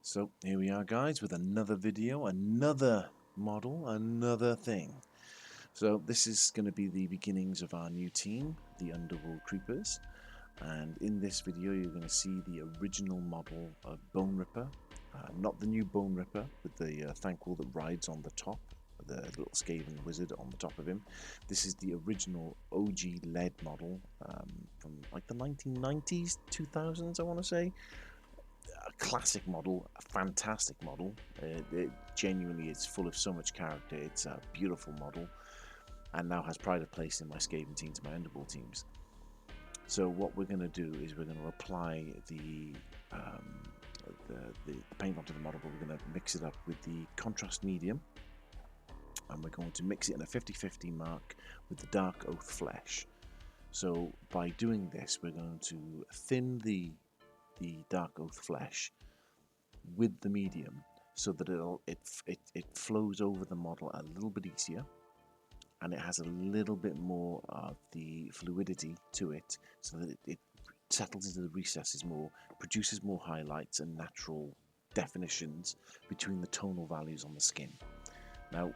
So here we are, guys, with another video, another model, another thing. So this is going to be the beginnings of our new team, the Underworld Creepers. And in this video you're going to see the original model of Boneripper, not the new Boneripper with the thankwall that rides on the top, the little Skaven wizard on the top of him. This is the original OG LED model from like the 1990s, 2000s I want to say. A classic model, a fantastic model. It genuinely is full of so much character. It's a beautiful model and now has pride of place in my Skaven team to my Underworld teams. So what we're going to do is we're going to apply the paint onto the model, but we're going to mix it up with the contrast medium, and we're going to mix it in a 50-50 mark with the dark oath flesh. So by doing this we're going to thin the dark oath flesh with the medium so that it flows over the model a little bit easier, and it has a little bit more of the fluidity to it, so that it settles into the recesses more, produces more highlights and natural definitions between the tonal values on the skin. Now,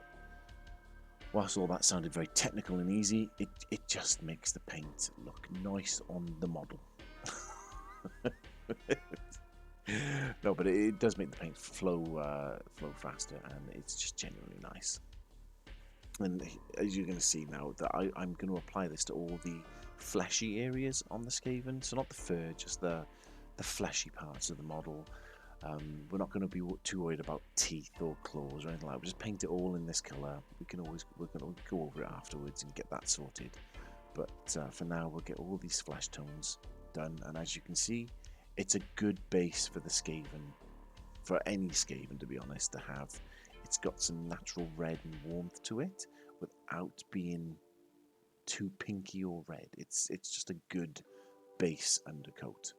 whilst all that sounded very technical and easy, it just makes the paint look nice on the model. No, but it does make the paint flow faster, and it's just genuinely nice. And as you're going to see now, that I'm going to apply this to all the fleshy areas on the Skaven, so not the fur, just the fleshy parts of the model. We're not going to be too worried about teeth or claws or anything like that. We'll just paint it all in this colour. We're going to go over it afterwards and get that sorted. But for now, we'll get all these flesh tones done, and as you can see, it's a good base for the Skaven, for any Skaven to be honest, to have. It's got some natural red and warmth to it without being too pinky or red. It's just a good base undercoat.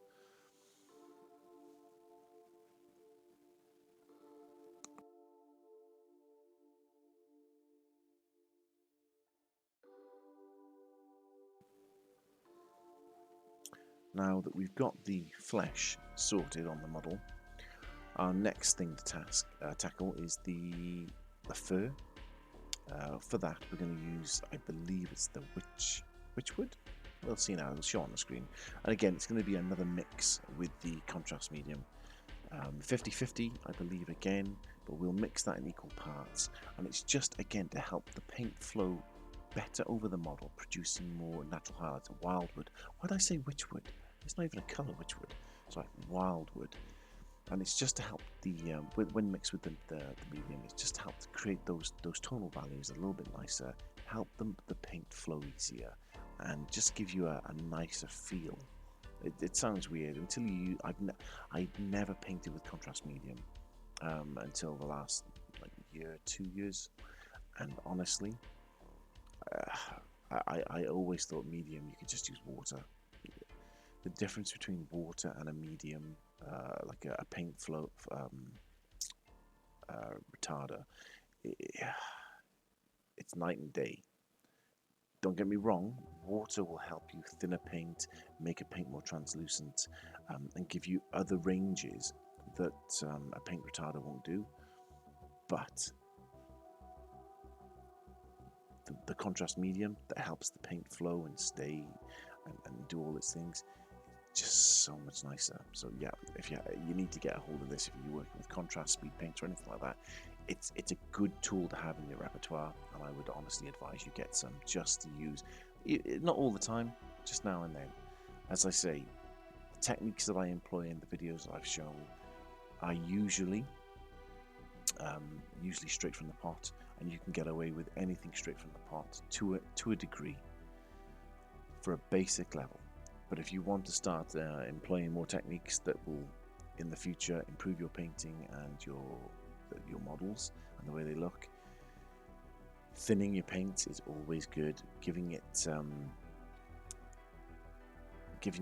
Now that we've got the flesh sorted on the model, our next thing to tackle is the fur. For that, we're going to use, I believe it's the witchwood. We'll see now. It'll show on the screen. And again, it's going to be another mix with the contrast medium. 50-50, I believe, again, but we'll mix that in equal parts. And it's just, again, to help the paint flow better over the model, producing more natural highlights. Wildwood. Why did I say witchwood? It's not even a colour, witchwood. Sorry, wildwood. And it's just to help the when mixed with the medium, it's just to help to create those tonal values a little bit nicer, help the paint flow easier, and just give you a nicer feel. It sounds weird until I've never painted with contrast medium until the last like year, 2 years, and honestly, I always thought medium you could just use water. The difference between water and a medium, like a paint flow retarder, it's night and day. Don't get me wrong, water will help you thinner paint, make a paint more translucent, and give you other ranges that a paint retarder won't do. But the contrast medium that helps the paint flow and stay and do all its things, just so much nicer. So yeah, if you need to get a hold of this if you're working with contrast, speed paints or anything like that, it's a good tool to have in your repertoire, and I would honestly advise you get some just to use, not all the time, just now and then. As I say, the techniques that I employ in the videos that I've shown are usually straight from the pot, and you can get away with anything straight from the pot to a degree for a basic level. But if you want to start employing more techniques that will, in the future, improve your painting and your models and the way they look, thinning your paint is always good. Giving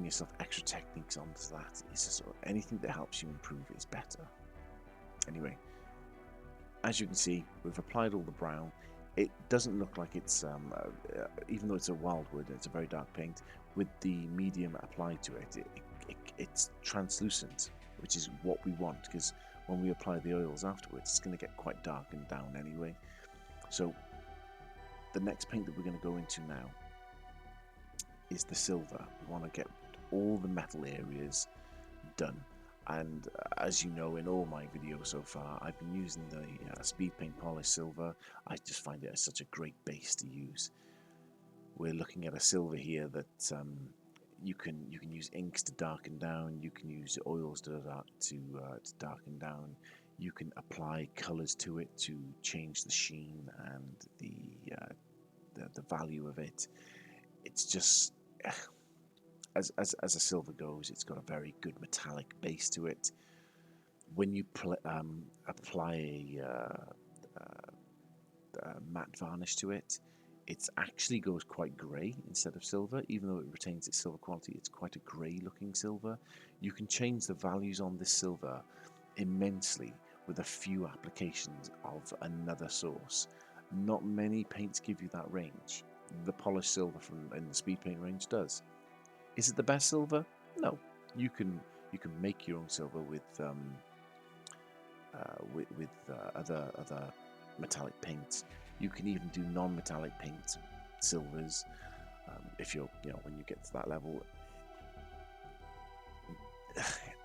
yourself extra techniques onto that is just anything that helps you improve is better. Anyway, as you can see, we've applied all the brown. It doesn't look like it's, even though it's a wildwood, it's a very dark paint, with the medium applied to it, it's translucent, which is what we want, because when we apply the oils afterwards, it's going to get quite darkened down anyway. So the next paint that we're going to go into now is the silver. We want to get all the metal areas done. And as you know, in all my videos so far, I've been using the speed paint polished silver. I just find it as such a great base to use. We're looking at a silver here that you can use inks to darken down. You can use oils to darken down. You can apply colours to it to change the sheen and the value of it. It's just as a silver goes, it's got a very good metallic base to it. When you apply a matte varnish to it, it actually goes quite grey instead of silver. Even though it retains its silver quality, it's quite a grey looking silver. You can change the values on this silver immensely with a few applications of another source. Not many paints give you that range. The polished silver in the speed paint range does. Is it the best silver? No. You can make your own silver with other metallic paints. You can even do non-metallic paint silvers if you're when you get to that level.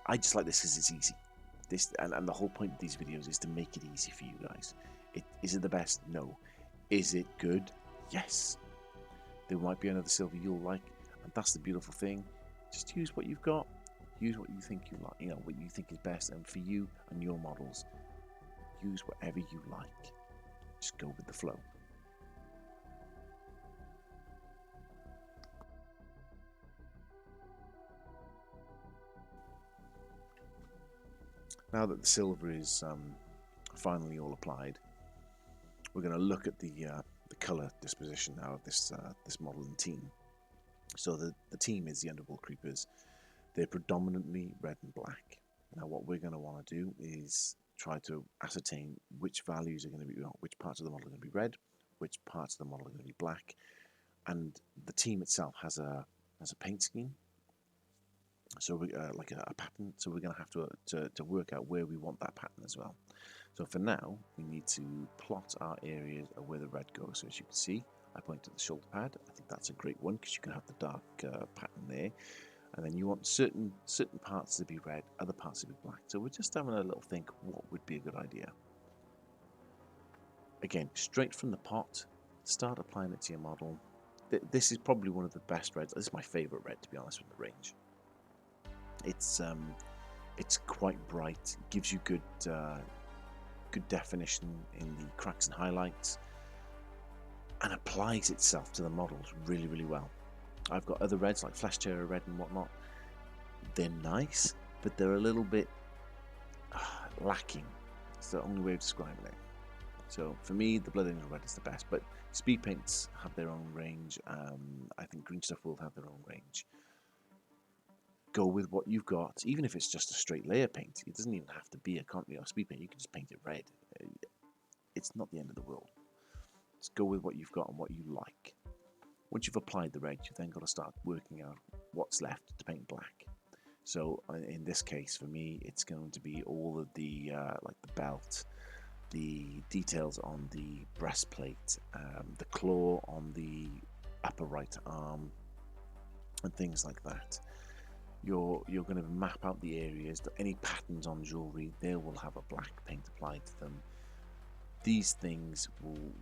I just like this because it's easy. And the whole point of these videos is to make it easy for you guys. Is it the best? No. Is it good? Yes. There might be another silver you'll like. And that's the beautiful thing. Just use what you've got. Use what you think you like. What you think is best. And for you and your models, use whatever you like. Just go with the flow. Now that the silver is finally all applied, we're going to look at the color disposition now of this model and team. So the team is the Underworld Creepers. They're predominantly red and black. Now what we're going to want to do is try to ascertain which values are going to be, which parts of the model are going to be red, which parts of the model are going to be black, and the team itself has a paint scheme. So we like a pattern. So we're going to have to work out where we want that pattern as well. So for now, we need to plot our areas of where the red goes. So as you can see, I point to the shoulder pad. I think that's a great one because you can have the dark pattern there. And then you want certain parts to be red, other parts to be black. So we're just having a little think, what would be a good idea? Again, straight from the pot, start applying it to your model. This is probably one of the best reds. This is my favourite red, to be honest, from the range. It's quite bright, gives you good definition in the cracks and highlights, and applies itself to the models really, really well. I've got other reds like Flesh Terror Red and whatnot. They're nice, but they're a little bit lacking. It's the only way of describing it. So for me, the Blood Angel Red is the best, but speed paints have their own range. I think Green Stuff will have their own range. Go with what you've got, even if it's just a straight layer paint. It doesn't even have to be a speed paint. You can just paint it red. It's not the end of the world. Just go with what you've got and what you like. Once you've applied the red, you've then got to start working out what's left to paint black. So in this case, for me, it's going to be all of the like the belt, the details on the breastplate, the claw on the upper right arm, and things like that. You're going to map out the areas. Any patterns on jewelry, they will have a black paint applied to them. These things will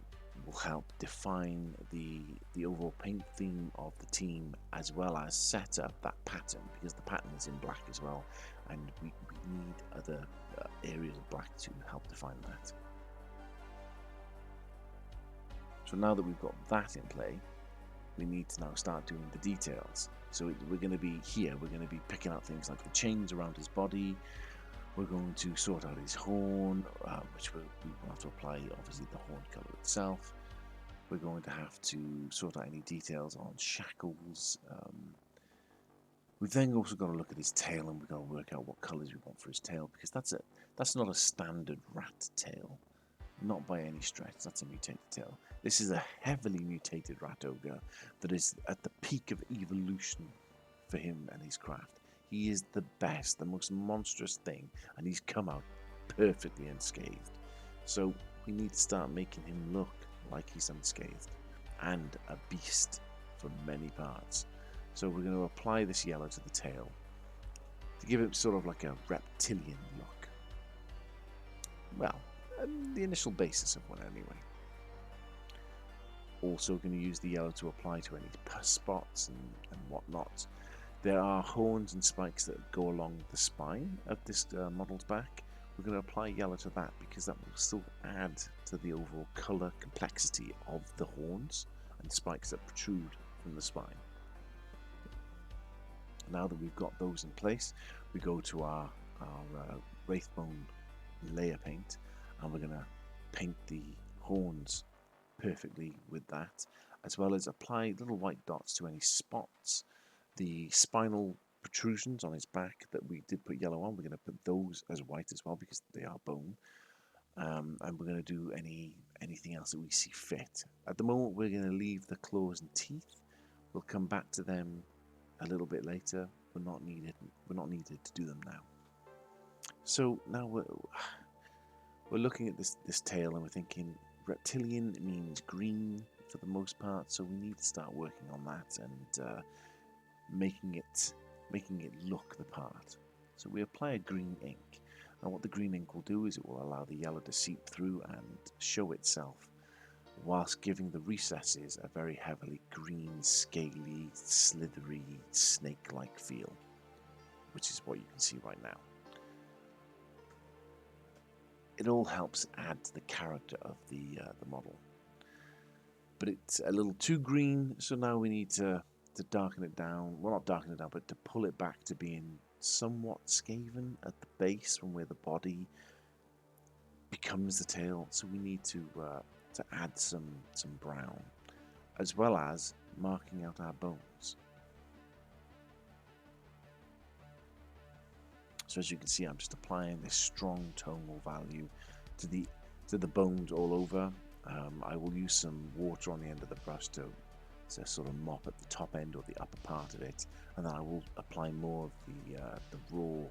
help define the overall paint theme of the team, as well as set up that pattern, because the pattern is in black as well, and we need other areas of black to help define that. So now that we've got that in play, we need to now start doing the details. So we're going to be here, we're going to be picking out things like the chains around his body. We're going to sort out his horn, which we will have to apply obviously the horn colour itself. We're going to have to sort out any details on shackles. We've then also got to look at his tail, and we've got to work out what colours we want for his tail, because that's not a standard rat tail, not by any stretch. That's a mutated tail. This is a heavily mutated rat ogre that is at the peak of evolution for him and his craft. He is the best, the most monstrous thing, and he's come out perfectly unscathed. So we need to start making him look like he's unscathed and a beast for many parts. So we're going to apply this yellow to the tail to give it sort of like a reptilian look. Well, the initial basis of one anyway. Also going to use the yellow to apply to any pus spots and whatnot. There are horns and spikes that go along the spine of this model's back. We're going to apply yellow to that because that will still add to the overall colour complexity of the horns and spikes that protrude from the spine. Now that we've got those in place, we go to our Wraithbone layer paint, and we're going to paint the horns perfectly with that, as well as apply little white dots to any spots. The spinal protrusions on his back that we did put yellow on, we're going to put those as white as well because they are bone. And we're going to do anything else that we see fit. At the moment, we're going to leave the claws and teeth. We'll come back to them a little bit later. We're not needed to do them now. So now we're looking at this tail and we're thinking reptilian means green for the most part, so we need to start working on that and making it look the part. So we apply a green ink, and what the green ink will do is it will allow the yellow to seep through and show itself, whilst giving the recesses a very heavily green, scaly, slithery, snake-like feel, which is what you can see right now. It all helps add to the character of the model. But it's a little too green, so now we need to darken it down. Well, not darken it down, but to pull it back to being somewhat skaven at the base from where the body becomes the tail. So we need to add some brown, as well as marking out our bones. So as you can see, I'm just applying this strong tonal value to the bones all over. I will use some water on the end of the brush to sort of mop at the top end or the upper part of it, and then I will apply more of the raw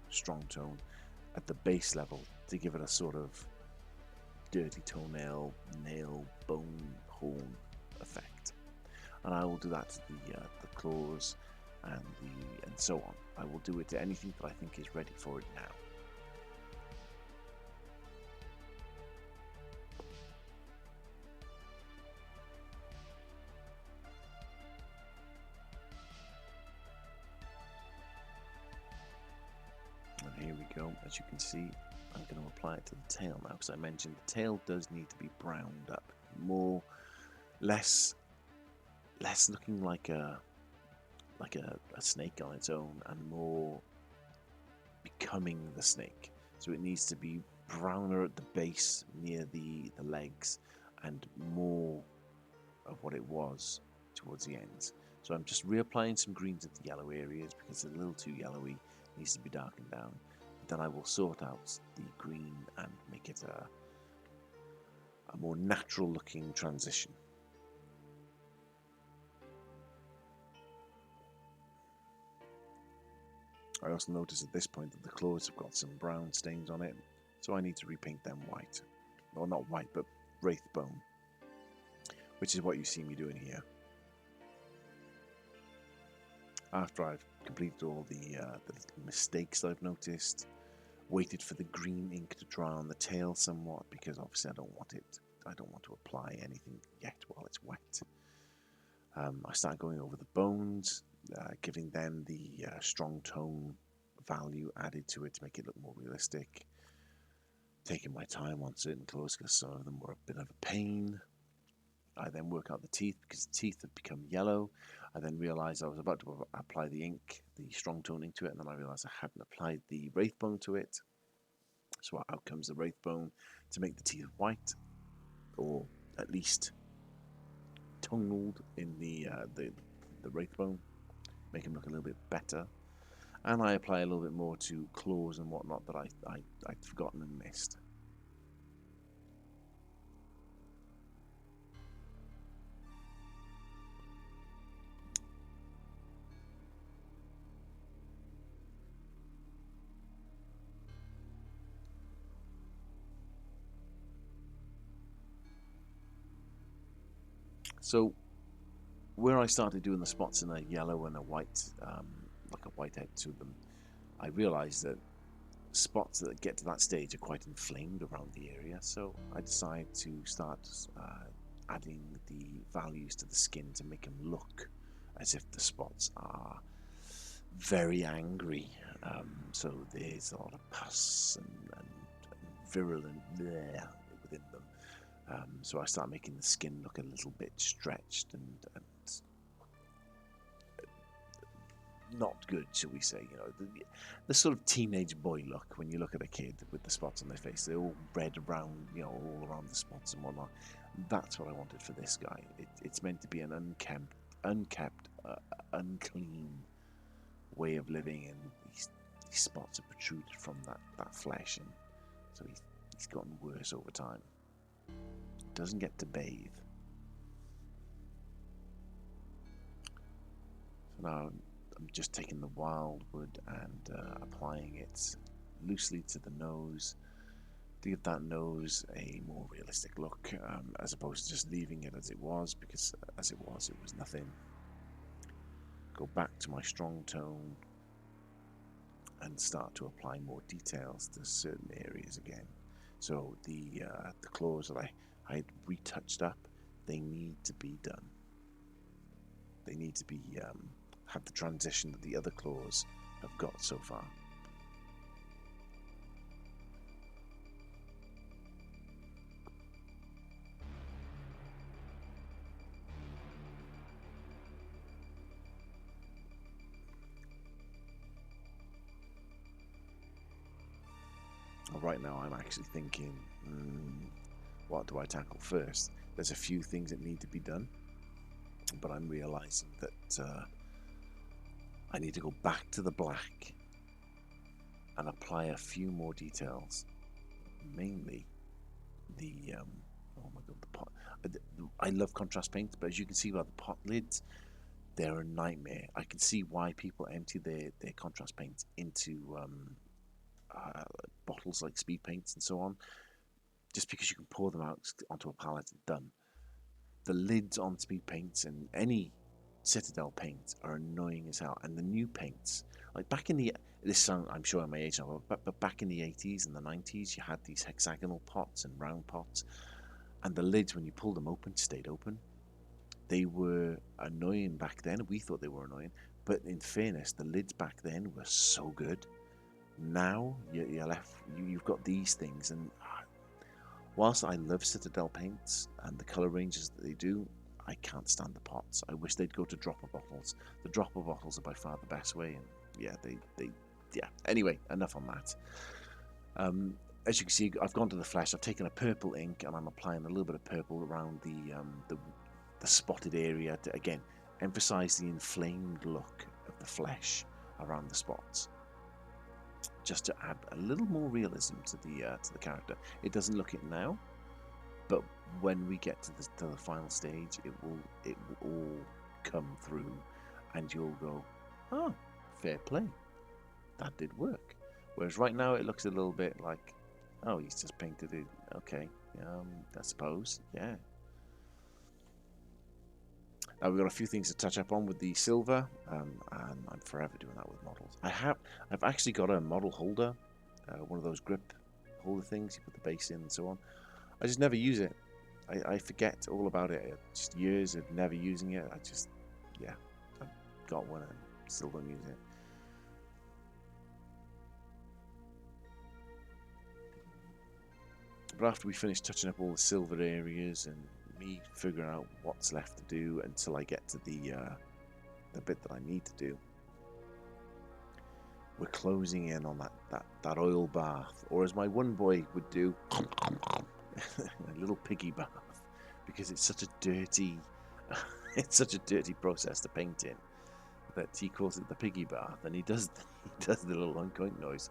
strong tone at the base level to give it a sort of dirty toenail, nail, bone, horn effect. And I will do that to the claws and so on. I will do it to anything that I think is ready for it now. And here we go. As you can see, I'm going to apply it to the tail now, because I mentioned the tail does need to be browned up, less looking like a snake on its own, and more becoming the snake. So it needs to be browner at the base near the legs and more of what it was towards the ends. So I'm just reapplying some greens at the yellow areas because it's a little too yellowy, needs to be darkened down. Then I will sort out the green and make it a more natural looking transition. I also notice at this point that the claws have got some brown stains on it, so I need to repaint them white. Well, not white, but Wraithbone, which is what you see me doing here. After I've completed all the mistakes I've noticed, waited for the green ink to dry on the tail somewhat, because obviously I don't want to apply anything yet while it's wet. I start going over the bones, giving them the strong tone value added to it to make it look more realistic. Taking my time on certain claws because some of them were a bit of a pain. I then work out the teeth because the teeth have become yellow. I then realised I was about to apply the ink, the strong tone ink to it, and then I realised I hadn't applied the Wraithbone to it. So out comes the Wraithbone to make the teeth white, or at least tonaled in the Wraithbone, make them look a little bit better. And I apply a little bit more to claws and whatnot that I'd forgotten and missed. So where I started doing the spots in a yellow and a white, like a white head to them, I realised that spots that get to that stage are quite inflamed around the area. So I decided to start adding the values to the skin to make them look as if the spots are very angry. So there's a lot of pus and virulent there within them. So I start making the skin look a little bit stretched and not good, shall we say? You know, the sort of teenage boy look when you look at a kid with the spots on their face. They're all red around, you know, all around the spots and whatnot. That's what I wanted for this guy. It's meant to be an unkept, unclean way of living, and these spots are protruded from that flesh, and so he's gotten worse over time. Doesn't get to bathe. So now I'm just taking the wildwood and applying it loosely to the nose to give that nose a more realistic look, as opposed to just leaving it as it was, because as it was nothing. Go back to my strong tone and start to apply more details to certain areas again. So the claws that I had retouched up, they need to be done. They need to be have the transition that the other claws have got so far. Right now I'm actually thinking, what do I tackle first? There's a few things that need to be done, but I'm realizing that I need to go back to the black and apply a few more details, mainly the oh my god, the pot. I love contrast paint, but as you can see by the pot lids, they're a nightmare. I can see why people empty their contrast paints into bottles like speed paints and so on, just because you can pour them out onto a palette and done. The lids on speed paints and any Citadel paints are annoying as hell, and the new paints, like back in the this sound I'm showing my age now, but back in the 80s and the 90s, you had these hexagonal pots and round pots, and the lids, when you pulled them open, stayed open. They were annoying back then. We thought they were annoying, but in fairness, the lids back then were so good. Now you've got these things, and whilst I love Citadel paints and the colour ranges that they do, I can't stand the pots. I wish they'd go to dropper bottles. The dropper bottles are by far the best way, and yeah, yeah. Anyway, enough on that. As you can see, I've gone to the flesh. I've taken a purple ink and I'm applying a little bit of purple around the spotted area to again emphasize the inflamed look of the flesh around the spots, just to add a little more realism to the character. It doesn't look it now, but when we get to the final stage, it will all come through, and you'll go, oh, fair play, that did work. Whereas right now it looks a little bit like, oh, he's just painted it. Okay, I suppose, yeah. Now we've got a few things to touch up on with the silver, and I'm forever doing that with models. I've actually got a model holder, one of those grip holder things. You put the base in and so on. I just never use it. I forget all about it. Just years of never using it. Yeah, I've got one and still don't use it. But after we finish touching up all the silver areas and me figuring out what's left to do until I get to the bit that I need to do, we're closing in on that oil bath, or as my one boy would do, a little piggy bath, because it's such a dirty process to paint in that he calls it the piggy bath, and he does the little uncoat noise.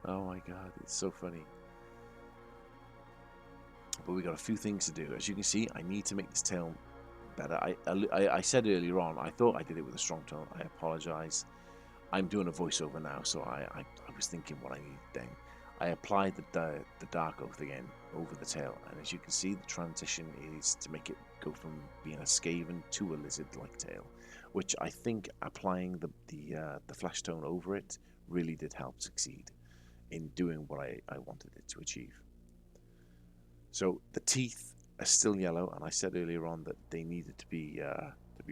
Oh my god, it's so funny. But we got a few things to do. As you can see, I need to make this tail better. I said earlier on, I thought I did it with a strong tone. I apologize. I'm doing a voiceover now, so I was thinking what I needed then. I applied the dark oath again over the tail, and as you can see, the transition is to make it go from being a skaven to a lizard-like tail, which I think applying the flesh tone over it really did help succeed in doing what I wanted it to achieve. So the teeth are still yellow, and I said earlier on that they needed to be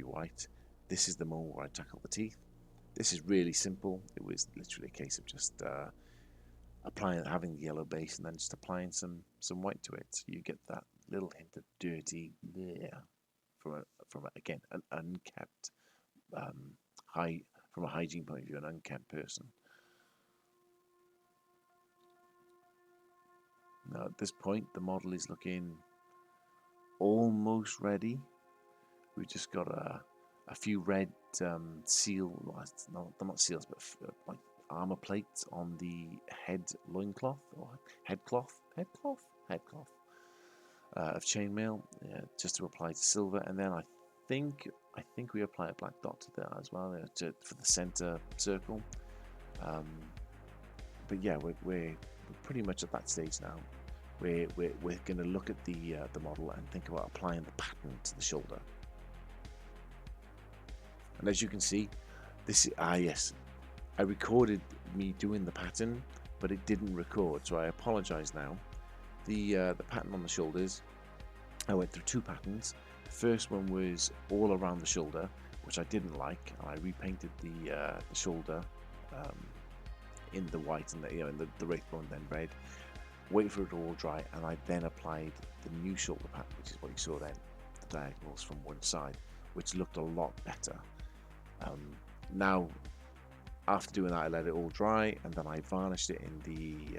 white. This is the moment where I tackle the teeth. This is really simple. It was literally a case of just having the yellow base, and then just applying some white to it. You get that little hint of dirty there from again an unkept high from a hygiene point of view, an unkept person. Now at this point, the model is looking almost ready. We've just got a few red seal, well, not seals, but like armor plates on the head loincloth or headcloth of chainmail, just to apply to silver, and then I think we apply a black dot to that as well for the center circle. But yeah, we're pretty much at that stage now. We're going to look at the model and think about applying the pattern to the shoulder. And as you can see, this is yes, I recorded me doing the pattern, but it didn't record, so I apologize now. The pattern on the shoulders, I went through two patterns. The first one was all around the shoulder, which I didn't like, and I repainted the shoulder in the white and in the Wraithbone, then red. Wait for it to all dry, and I then applied the new shoulder pattern, which is what you saw then, the diagonals from one side, which looked a lot better. Now, after doing that, I let it all dry, and then I varnished it in the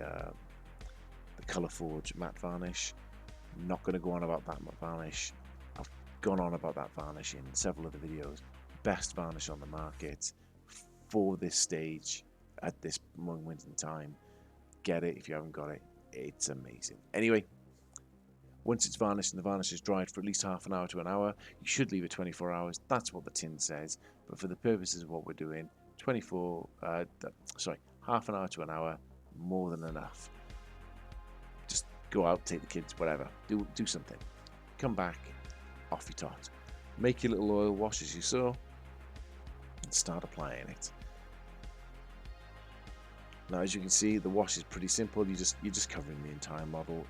Colour Forge matte varnish. Not going to go on about that matte varnish. I've gone on about that varnish in several of the videos. Best varnish on the market for this stage at this moment in time. Get it if you haven't got it. It's amazing. Anyway, once it's varnished and the varnish is dried for at least half an hour to an hour, you should leave it 24 hours. That's what the tin says. But for the purposes of what we're doing, half an hour to an hour, more than enough. Just go out, take the kids, whatever. Do something. Come back, off you tot. Make your little oil wash as you saw, and start applying it. Now, as you can see, the wash is pretty simple. You're just covering the entire model.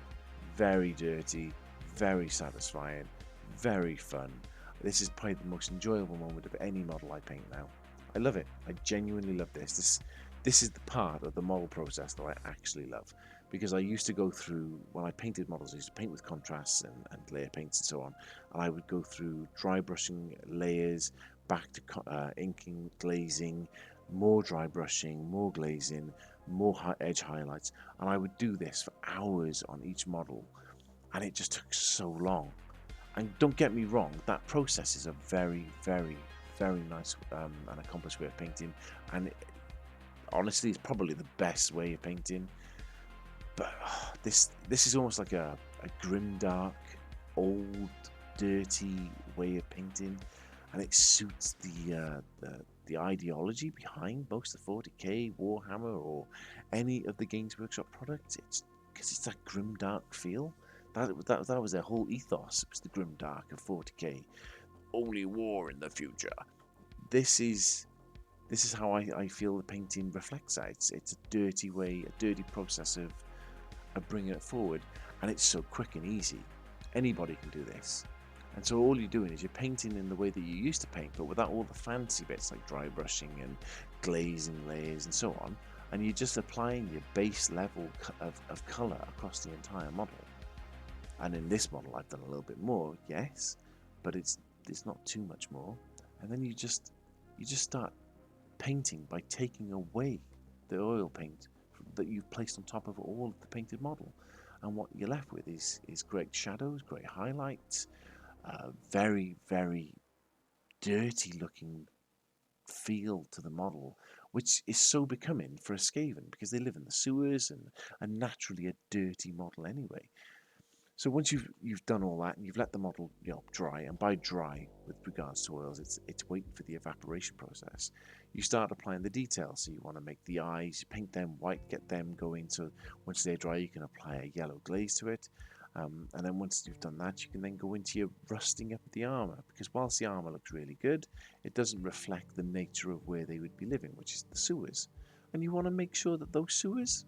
Very dirty, very satisfying, very fun. This is probably the most enjoyable moment of any model I paint now. I love it. I genuinely love this. This is the part of the model process that I actually love, because I used to go through, when I painted models, I used to paint with contrasts and layer paints and so on, and I would go through dry brushing layers, back to inking, glazing, more dry brushing, more glazing, more edge highlights, and I would do this for hours on each model, and it just took so long. And don't get me wrong, that process is a very, very, very nice and accomplished way of painting, and honestly, it's probably the best way of painting. But this is almost like a grim, dark, old, dirty way of painting, and it suits the ideology behind most of 40k, Warhammer, or any of the Games Workshop products. It's because it's that grim, dark feel. That was their whole ethos. It was the grim, dark of 40k. Only war in the future. This is how I feel the painting reflects that. It's a dirty way, a dirty process of bringing it forward, and it's so quick and easy. Anybody can do this. And so all you're doing is you're painting in the way that you used to paint, but without all the fancy bits like dry brushing and glazing layers and so on, and you're just applying your base level of colour across the entire model. And in this model I've done a little bit more, yes, but it's not too much more. And then you just start painting by taking away the oil paint that you've placed on top of all of the painted model, and what you're left with is great shadows, great highlights, very, very dirty looking feel to the model, which is so becoming for a Skaven because they live in the sewers and are naturally a dirty model anyway. So once you've done all that and you've let the model dry, and by dry with regards to oils, it's waiting for the evaporation process. You start applying the details. So you want to make the eyes, you paint them white, get them going. So once they're dry, you can apply a yellow glaze to it. And then once you've done that, you can then go into your rusting up the armor, because whilst the armor looks really good, it doesn't reflect the nature of where they would be living, which is the sewers. And you want to make sure that those sewers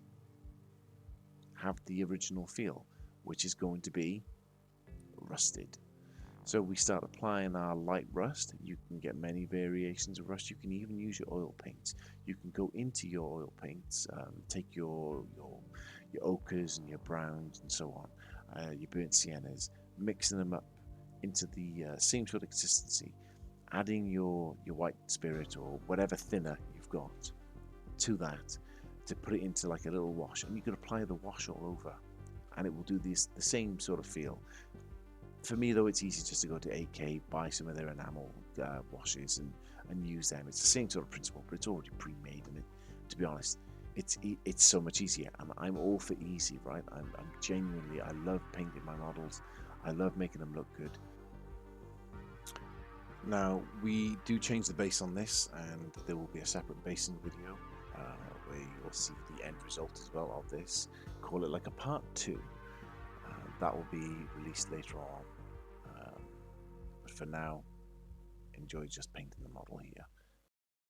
have the original feel, which is going to be rusted. So we start applying our light rust. You can get many variations of rust. You can even use your oil paints. You can go into your oil paints, take your ochres and your browns and so on, your burnt siennas, mixing them up into the same sort of consistency, adding your white spirit or whatever thinner you've got to that to put it into like a little wash, and you can apply the wash all over, and it will do the same sort of feel. For me though, it's easy just to go to AK, buy some of their enamel washes and use them. It's the same sort of principle, but it's already pre-made, and to be honest, it's so much easier, and I'm all for easy, right? I'm genuinely, I love painting my models. I love making them look good. Now we do change the base on this, and there will be a separate basing video where you'll see the end result as well of this. Call it like a part 2. That will be released later on. But for now, enjoy just painting the model here.